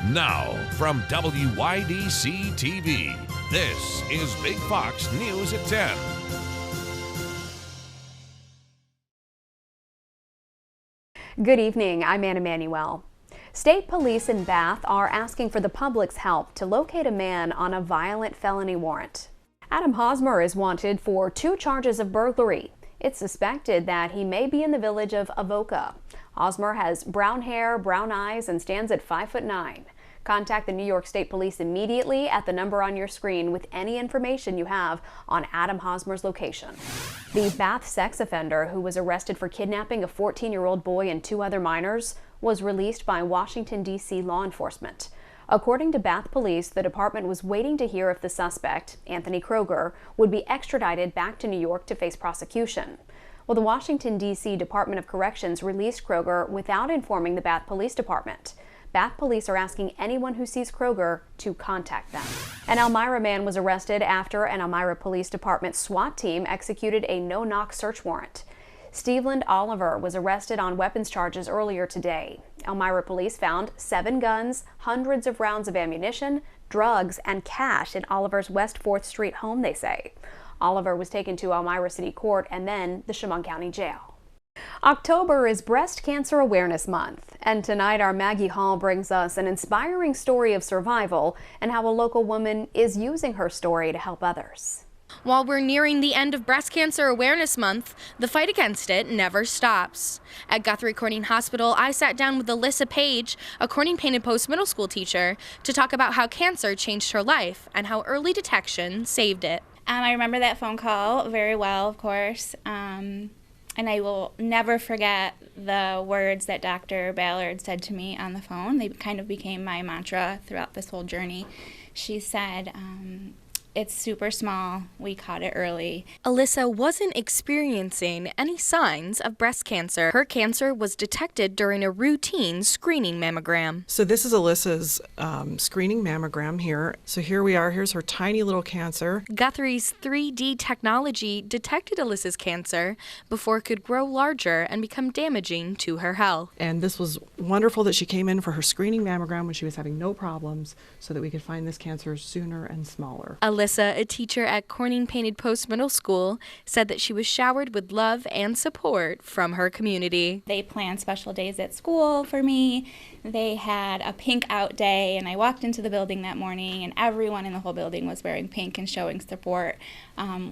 Now, from WYDC TV, this is Big Fox News at 10. Good evening, I'm Anna Manuel. State police in Bath are asking for the public's help to locate a man on a violent felony warrant. Adam Hosmer is wanted for 2 charges of burglary. It's suspected that he may be in the village of Avoca. Hosmer has brown hair, brown eyes, and stands at 5'9". Contact the New York State Police immediately at the number on your screen with any information you have on Adam Hosmer's location. The Bath sex offender who was arrested for kidnapping a 14-year-old boy and 2 other minors was released by Washington, D.C. law enforcement. According to Bath Police, the department was waiting to hear if the suspect, Anthony Kroger, would be extradited back to New York to face prosecution. Well, the Washington, D.C. Department of Corrections released Kroger without informing the Bath Police Department. Bath Police are asking anyone who sees Kroger to contact them. An Elmira man was arrested after an Elmira Police Department SWAT team executed a no-knock search warrant. Steveland Oliver was arrested on weapons charges earlier today. Elmira police found 7 guns, hundreds of rounds of ammunition, drugs, and cash in Oliver's West 4th Street home, they say. Oliver was taken to Elmira City Court and then the Chemung County Jail. October is Breast Cancer Awareness Month, and tonight our Maggie Hall brings us an inspiring story of survival and how a local woman is using her story to help others. While we're nearing the end of Breast Cancer Awareness Month, the fight against it never stops. At Guthrie Corning Hospital, I sat down with Alyssa Page, a Corning Painted Post middle school teacher, to talk about how cancer changed her life and how early detection saved it. I remember that phone call very well, of course, and I will never forget the words that Dr. Ballard said to me on the phone. They kind of became my mantra throughout this whole journey. She said, it's super small. We caught it early. Alyssa wasn't experiencing any signs of breast cancer. Her cancer was detected during a routine screening mammogram. So this is Alyssa's screening mammogram here. So here we are. Here's her tiny little cancer. Guthrie's 3D technology detected Alyssa's cancer before it could grow larger and become damaging to her health. And this was wonderful that she came in for her screening mammogram when she was having no problems so that we could find this cancer sooner and smaller. Alyssa, a teacher at Corning Painted Post Middle School, said that she was showered with love and support from her community. They planned special days at school for me. They had a pink out day, and I walked into the building that morning, and everyone in the whole building was wearing pink and showing support,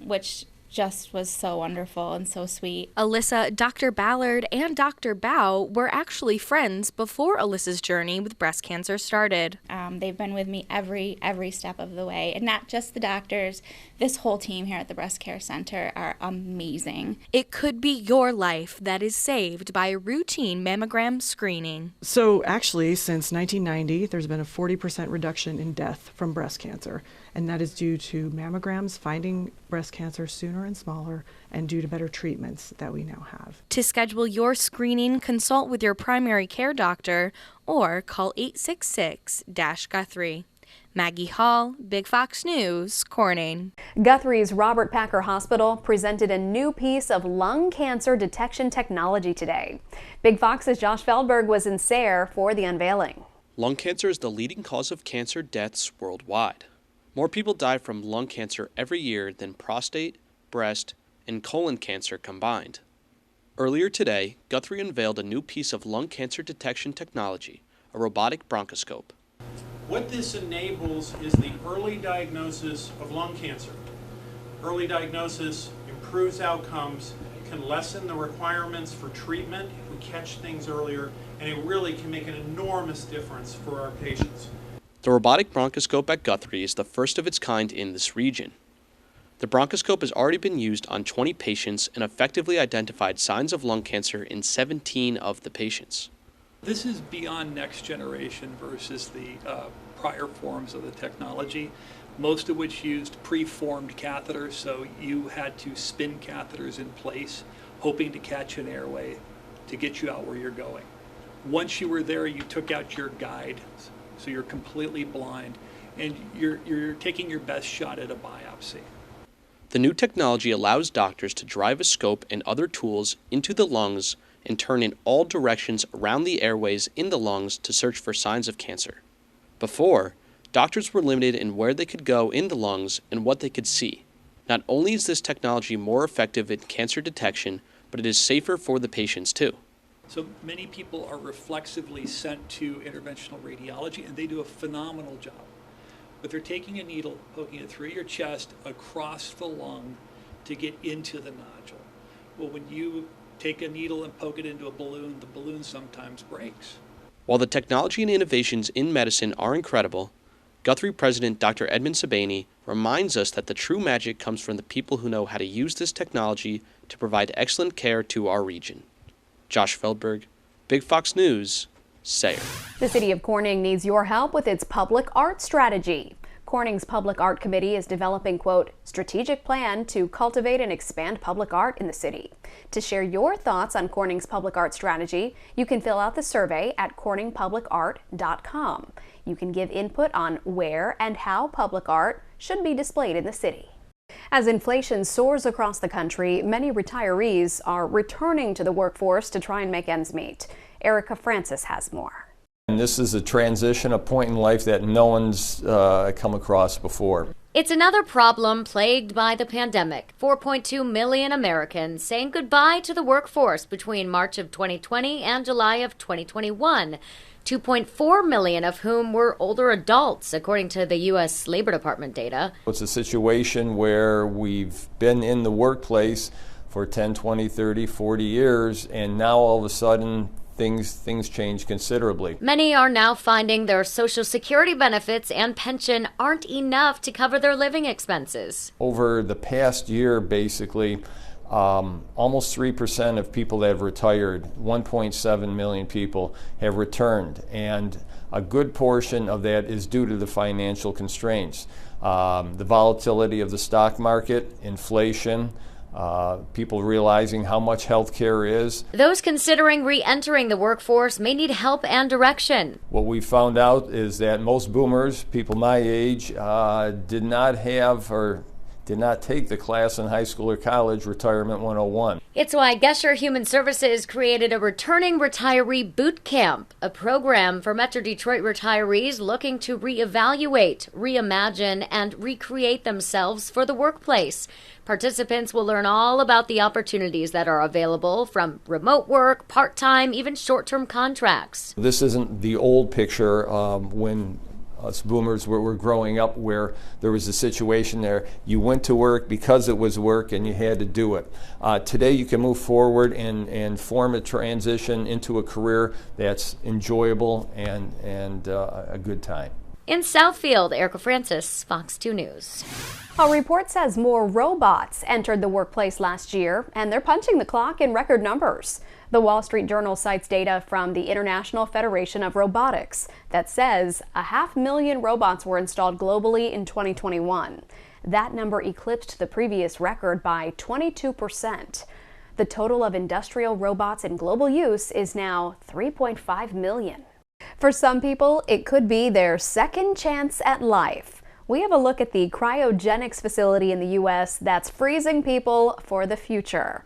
which just was so wonderful and so sweet. Alyssa, Dr. Ballard, and Dr. Bao were actually friends before Alyssa's journey with breast cancer started. They've been with me every step of the way, and not just the doctors. This whole team here at the Breast Care Center are amazing. It could be your life that is saved by a routine mammogram screening. So actually, since 1990, there's been a 40% reduction in death from breast cancer, and that is due to mammograms finding breast cancer sooner and smaller, and due to better treatments that we now have. To schedule your screening, consult with your primary care doctor or call 866-Guthrie. Maggie Hall, Big Fox News, Corning. Guthrie's Robert Packer Hospital presented a new piece of lung cancer detection technology today. Big Fox's Josh Feldberg was in Sayre for the unveiling. Lung cancer is the leading cause of cancer deaths worldwide. More people die from lung cancer every year than prostate, breast, and colon cancer combined. Earlier today, Guthrie unveiled a new piece of lung cancer detection technology, a robotic bronchoscope. What this enables is the early diagnosis of lung cancer. Early diagnosis improves outcomes, can lessen the requirements for treatment if we catch things earlier, and it really can make an enormous difference for our patients. The robotic bronchoscope at Guthrie is the first of its kind in this region. The bronchoscope has already been used on 20 patients and effectively identified signs of lung cancer in 17 of the patients. This is beyond next generation versus the prior forms of the technology, most of which used preformed catheters, so you had to spin catheters in place, hoping to catch an airway to get you out where you're going. Once you were there, you took out your guide, so you're completely blind, and you're taking your best shot at a biopsy. The new technology allows doctors to drive a scope and other tools into the lungs and turn in all directions around the airways in the lungs to search for signs of cancer. Before, doctors were limited in where they could go in the lungs and what they could see. Not only is this technology more effective in cancer detection, but it is safer for the patients too. So many people are reflexively sent to interventional radiology, and they do a phenomenal job. But they're taking a needle, poking it through your chest, across the lung to get into the nodule. Well, when you take a needle and poke it into a balloon, the balloon sometimes breaks. While the technology and innovations in medicine are incredible, Guthrie President Dr. Edmund Sabany reminds us that the true magic comes from the people who know how to use this technology to provide excellent care to our region. Josh Feldberg, Big Fox News, Sayre. The City of Corning needs your help with its public art strategy. Corning's Public Art Committee is developing, quote, strategic plan to cultivate and expand public art in the city. To share your thoughts on Corning's public art strategy, you can fill out the survey at corningpublicart.com. You can give input on where and how public art should be displayed in the city. As inflation soars across the country, many retirees are returning to the workforce to try and make ends meet. Erica Francis has more. And this is a transition, a point in life that no one's come across before. It's another problem plagued by the pandemic. 4.2 million Americans saying goodbye to the workforce between March of 2020 and July of 2021. 2.4 million of whom were older adults, according to the U.S. Labor Department data. It's a situation where we've been in the workplace for 10, 20, 30, 40 years, and now all of a sudden things change considerably. Many are now finding their Social Security benefits and pension aren't enough to cover their living expenses. Over the past year, basically, almost 3% of people that have retired, 1.7 million people, have returned, and a good portion of that is due to the financial constraints. The volatility of the stock market, inflation, people realizing how much health care is. Those considering re-entering the workforce may need help and direction. What we found out is that most boomers, people my age, did not take the class in high school or college, Retirement 101. It's why Gesher Human Services created a Returning Retiree Boot Camp, a program for Metro Detroit retirees looking to reevaluate, reimagine, and recreate themselves for the workplace. Participants will learn all about the opportunities that are available, from remote work, part-time, even short-term contracts. This isn't the old picture when us boomers were growing up, where there was a situation there. You went to work because it was work and you had to do it. Today you can move forward and form a transition into a career that's enjoyable and a good time. In Southfield, Erica Francis, Fox 2 News. A report says more robots entered the workplace last year, and they're punching the clock in record numbers. The Wall Street Journal cites data from the International Federation of Robotics that says 500,000 robots were installed globally in 2021. That number eclipsed the previous record by 22%. The total of industrial robots in global use is now 3.5 million. For some people, it could be their second chance at life. We have a look at the cryogenics facility in the U.S. that's freezing people for the future.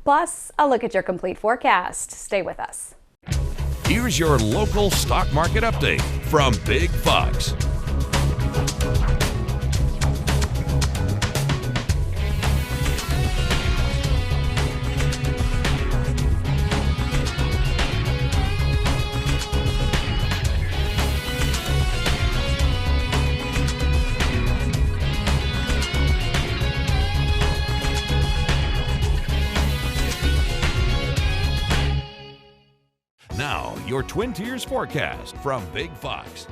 Plus, a look at your complete forecast. Stay with us. Here's your local stock market update from Big Fox. Now, your Twin Tiers forecast from Big Fox.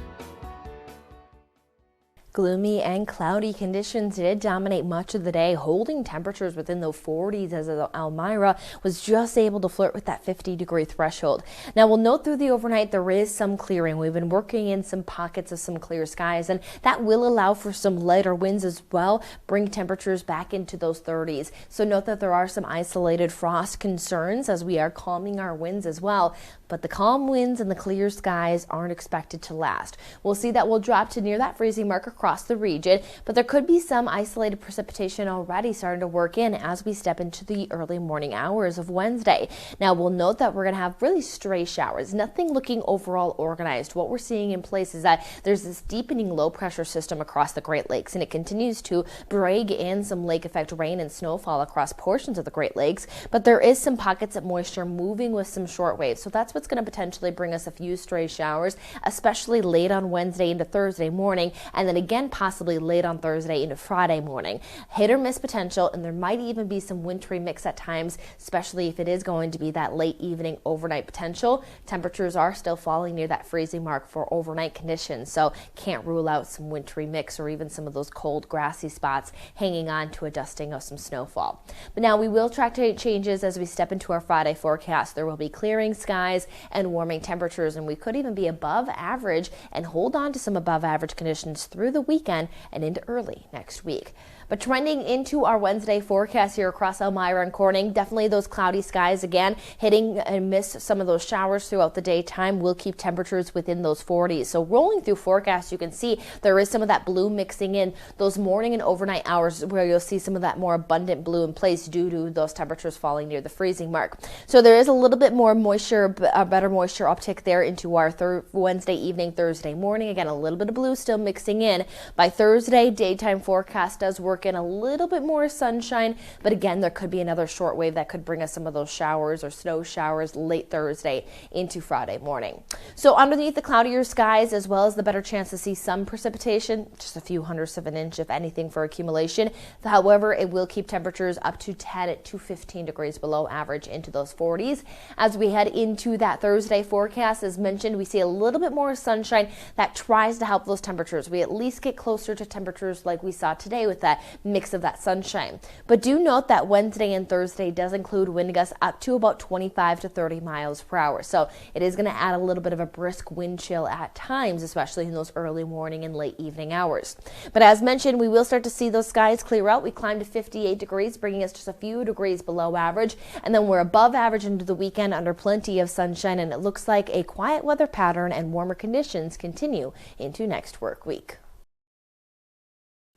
Gloomy and cloudy conditions did dominate much of the day, holding temperatures within the 40s as Elmira was just able to flirt with that 50-degree threshold. Now, we'll note through the overnight there is some clearing. We've been working in some pockets of some clear skies, and that will allow for some lighter winds as well, bring temperatures back into those 30s. So note that there are some isolated frost concerns as we are calming our winds as well. But the calm winds and the clear skies aren't expected to last. We'll see that we'll drop to near that freezing mark across across the region, but there could be some isolated precipitation already starting to work in as we step into the early morning hours of Wednesday. Now, we'll note that we're going to have really stray showers, nothing looking overall organized. What we're seeing in place is that there's this deepening low pressure system across the Great Lakes, and it continues to bring in some lake effect rain and snowfall across portions of the Great Lakes, but there is some pockets of moisture moving with some short waves, so that's what's going to potentially bring us a few stray showers, especially late on Wednesday into Thursday morning, and then again possibly late on Thursday into Friday morning. Hit or miss potential, and there might even be some wintry mix at times, especially if it is going to be that late evening overnight potential. Temperatures are still falling near that freezing mark for overnight conditions, so can't rule out some wintry mix or even some of those cold grassy spots hanging on to a dusting of some snowfall. But now we will track changes as we step into our Friday forecast. There will be clearing skies and warming temperatures, and we could even be above average and hold on to some above average conditions through the weekend and into early next week. But trending into our Wednesday forecast here across Elmira and Corning, definitely those cloudy skies again, hitting and miss some of those showers throughout the daytime will keep temperatures within those 40s. So rolling through forecasts, you can see there is some of that blue mixing in those morning and overnight hours where you'll see some of that more abundant blue in place due to those temperatures falling near the freezing mark. So there is a little bit more moisture, a better moisture uptick there into our Wednesday evening, Thursday morning. Again, a little bit of blue still mixing in. By Thursday, daytime forecast does work in a little bit more sunshine, but again, there could be another short wave that could bring us some of those showers or snow showers late Thursday into Friday morning. So underneath the cloudier skies, as well as the better chance to see some precipitation, just a few hundredths of an inch, if anything, for accumulation. However, it will keep temperatures up to 10 to 15 degrees below average into those 40s. As we head into that Thursday forecast, as mentioned, we see a little bit more sunshine that tries to help those temperatures. We at least get closer to temperatures like we saw today with that mix of that sunshine. But do note that Wednesday and Thursday does include wind gusts up to about 25 to 30 miles per hour. So it is going to add a little bit of a brisk wind chill at times, especially in those early morning and late evening hours. But as mentioned, we will start to see those skies clear out. We climb to 58 degrees, bringing us just a few degrees below average. And then we're above average into the weekend under plenty of sunshine. And it looks like a quiet weather pattern and warmer conditions continue into next work week.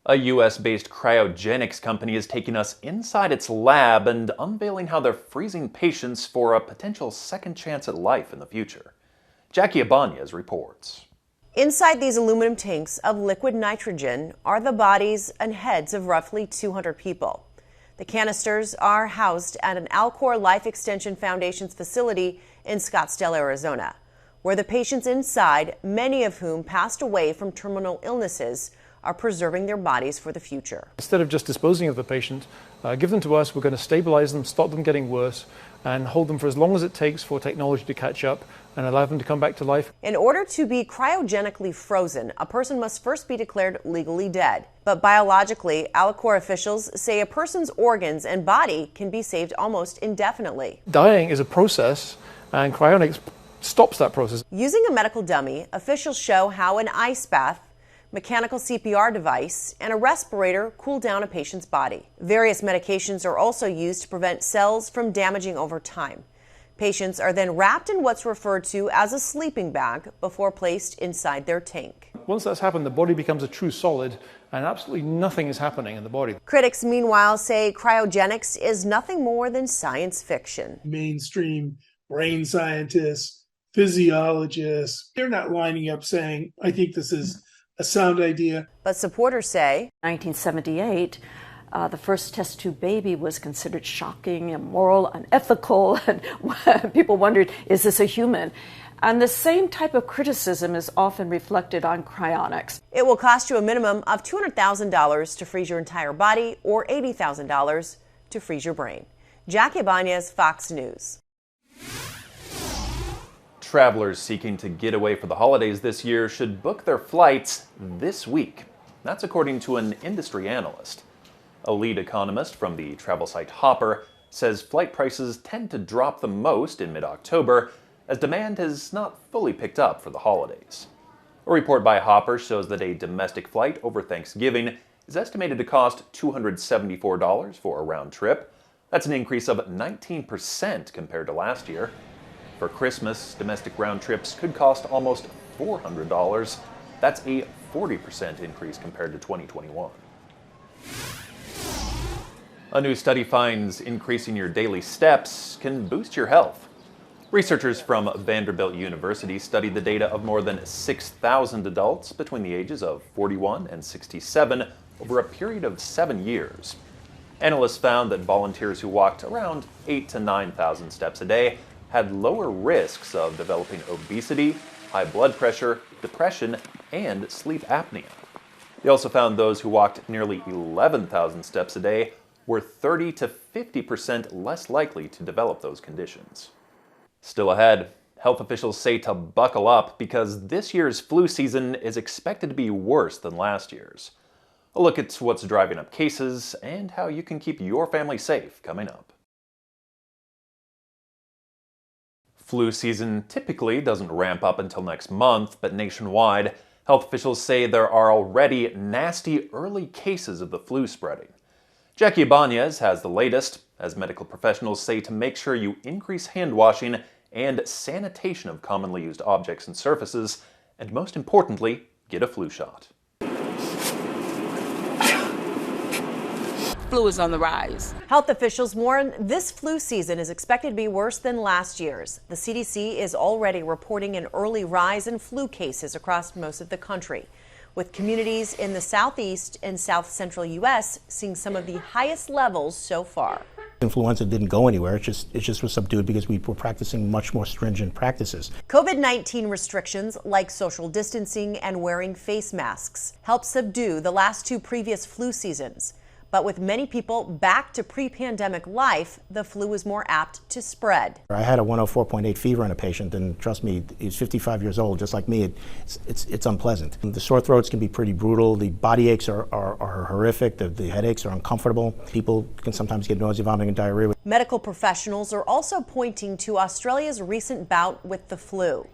A U.S.-based cryogenics company is taking us inside its lab and unveiling how they're freezing patients for a potential second chance at life in the future. Jackie Ibanez reports. Inside these aluminum tanks of liquid nitrogen are the bodies and heads of roughly 200 people. The canisters are housed at an Alcor Life Extension Foundation's facility in Scottsdale, Arizona, where the patients inside, many of whom passed away from terminal illnesses, are preserving their bodies for the future. Instead of just disposing of the patient, give them to us. We're going to stabilize them, stop them getting worse, and hold them for as long as it takes for technology to catch up and allow them to come back to life. In order to be cryogenically frozen, a person must first be declared legally dead. But biologically, Alcor officials say a person's organs and body can be saved almost indefinitely. Dying is a process, and cryonics stops that process. Using a medical dummy, officials show how an ice bath, mechanical CPR device, and a respirator cool down a patient's body. Various medications are also used to prevent cells from damaging over time. Patients are then wrapped in what's referred to as a sleeping bag before placed inside their tank. Once that's happened, the body becomes a true solid, and absolutely nothing is happening in the body. Critics, meanwhile, say cryogenics is nothing more than science fiction. Mainstream brain scientists, physiologists, they're not lining up saying, I think this is a sound idea. But supporters say 1978, the first test tube baby was considered shocking, immoral, unethical, and people wondered, is this a human? And the same type of criticism is often reflected on cryonics. It will cost you a minimum of $200,000 to freeze your entire body or $80,000 to freeze your brain. Jackie Ibanez, Fox News. Travelers seeking to get away for the holidays this year should book their flights this week. That's according to an industry analyst. A lead economist from the travel site Hopper says flight prices tend to drop the most in mid-October as demand has not fully picked up for the holidays. A report by Hopper shows that a domestic flight over Thanksgiving is estimated to cost $274 for a round trip. That's an increase of 19% compared to last year. For Christmas, domestic round trips could cost almost $400. That's a 40% increase compared to 2021. A new study finds increasing your daily steps can boost your health. Researchers from Vanderbilt University studied the data of more than 6,000 adults between the ages of 41 and 67 over a period of 7 years. Analysts found that volunteers who walked around 8,000 to 9,000 steps a day had lower risks of developing obesity, high blood pressure, depression, and sleep apnea. They also found those who walked nearly 11,000 steps a day were 30 to 50% less likely to develop those conditions. Still ahead, health officials say to buckle up because this year's flu season is expected to be worse than last year's. A look at what's driving up cases and how you can keep your family safe coming up. Flu season typically doesn't ramp up until next month, but nationwide, health officials say there are already nasty early cases of the flu spreading. Jackie Ibanez has the latest, as medical professionals say to make sure you increase hand washing and sanitation of commonly used objects and surfaces, and most importantly, get a flu shot. Flu is on the rise. Health officials warn this flu season is expected to be worse than last year's. The CDC is already reporting an early rise in flu cases across most of the country, with communities in the southeast and south central U.S. seeing some of the highest levels so far. Influenza didn't go anywhere. It just was subdued because we were practicing much more stringent practices. COVID-19 restrictions like social distancing and wearing face masks helped subdue the last two previous flu seasons. But with many people back to pre-pandemic life, the flu is more apt to spread. I had a 104.8 fever in a patient, and trust me, he's 55 years old, just like me. It's unpleasant. The sore throats can be pretty brutal. The body aches are horrific. The headaches are uncomfortable. People can sometimes get nausea, vomiting, and diarrhea. Medical professionals are also pointing to Australia's recent bout with the flu.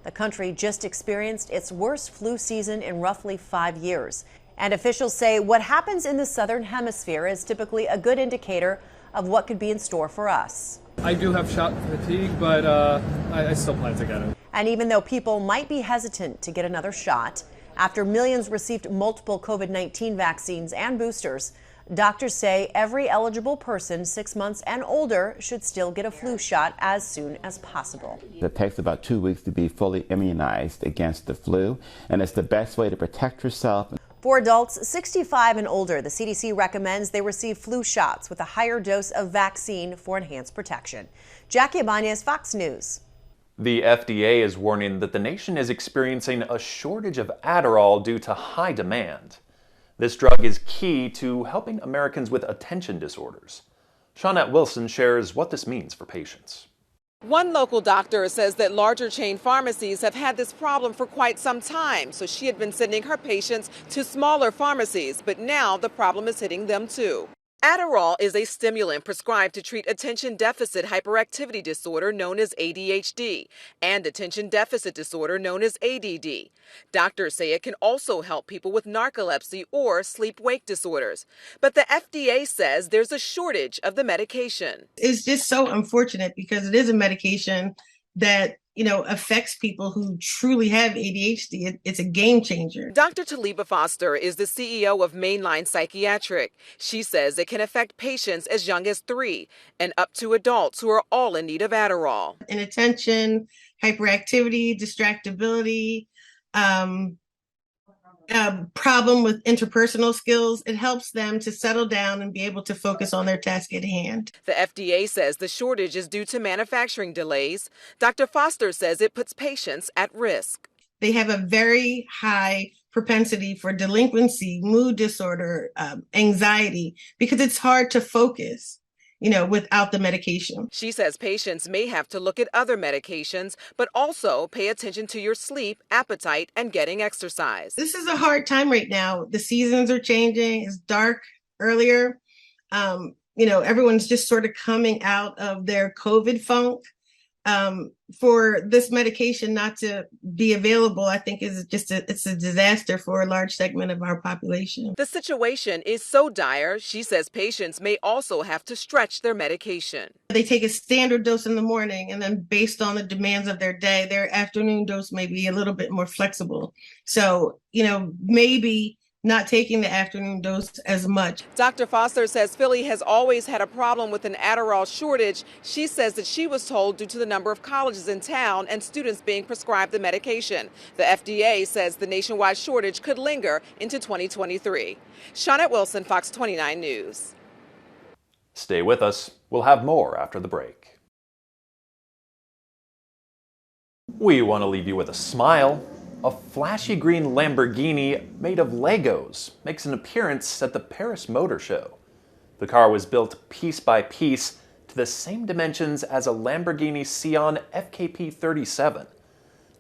The country just experienced its worst flu season in roughly 5 years. And officials say what happens in the southern hemisphere is typically a good indicator of what could be in store for us. I do have shot fatigue, but I still plan to get it. And even though people might be hesitant to get another shot, after millions received multiple COVID-19 vaccines and boosters, doctors say every eligible person 6 months and older should still get a flu shot as soon as possible. It takes about 2 weeks to be fully immunized against the flu, and it's the best way to protect yourself. For adults 65 and older, the CDC recommends they receive flu shots with a higher dose of vaccine for enhanced protection. Jackie Ibanez, Fox News. The FDA is warning that the nation is experiencing a shortage of Adderall due to high demand. This drug is key to helping Americans with attention disorders. Shawnette Wilson shares what this means for patients. One local doctor says that larger chain pharmacies have had this problem for quite some time, so she had been sending her patients to smaller pharmacies, but now the problem is hitting them too. Adderall is a stimulant prescribed to treat attention deficit hyperactivity disorder known as ADHD and attention deficit disorder known as ADD. Doctors say it can also help people with narcolepsy or sleep-wake disorders. But the FDA says there's a shortage of the medication. It's just so unfortunate because it is a medication that affects people who truly have ADHD. It's a game changer. Dr. Taliba Foster is the CEO of Mainline Psychiatric. She says it can affect patients as young as 3 and up to adults who are all in need of Adderall. Inattention, hyperactivity, distractibility, problem with interpersonal skills. It helps them to settle down and be able to focus on their task at hand. The FDA says the shortage is due to manufacturing delays. Dr. Foster says it puts patients at risk. They have a very high propensity for delinquency, mood disorder, anxiety, because it's hard to focus without the medication. She says patients may have to look at other medications, but also pay attention to your sleep, appetite, and getting exercise. This is a hard time right now. The seasons are changing. It's dark earlier. Everyone's just sort of coming out of their COVID funk. for this medication not to be available, I think is just it's a disaster for a large segment of our population. The situation is so dire, she says patients may also have to stretch their medication. They take a standard dose in the morning, and then based on the demands of their day, their afternoon dose may be a little bit more flexible. So, maybe not taking the afternoon dose as much. Dr. Foster says Philly has always had a problem with an Adderall shortage. She says that she was told due to the number of colleges in town and students being prescribed the medication. The FDA says the nationwide shortage could linger into 2023. Shawnette Wilson, Fox 29 News. Stay with us. We'll have more after the break. We want to leave you with a smile. A flashy green Lamborghini made of Legos makes an appearance at the Paris Motor Show. The car was built piece by piece to the same dimensions as a Lamborghini Sion FKP 37.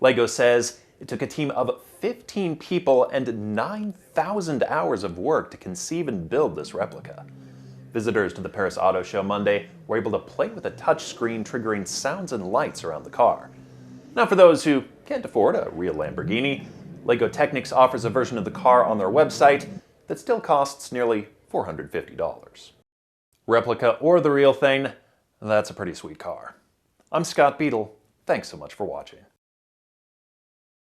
LEGO says it took a team of 15 people and 9,000 hours of work to conceive and build this replica. Visitors to the Paris Auto Show Monday were able to play with a touchscreen triggering sounds and lights around the car. Now, for those who can't afford a real Lamborghini, LEGO Technics offers a version of the car on their website that still costs nearly $450. Replica or the real thing, that's a pretty sweet car. I'm Scott Beadle. Thanks so much for watching.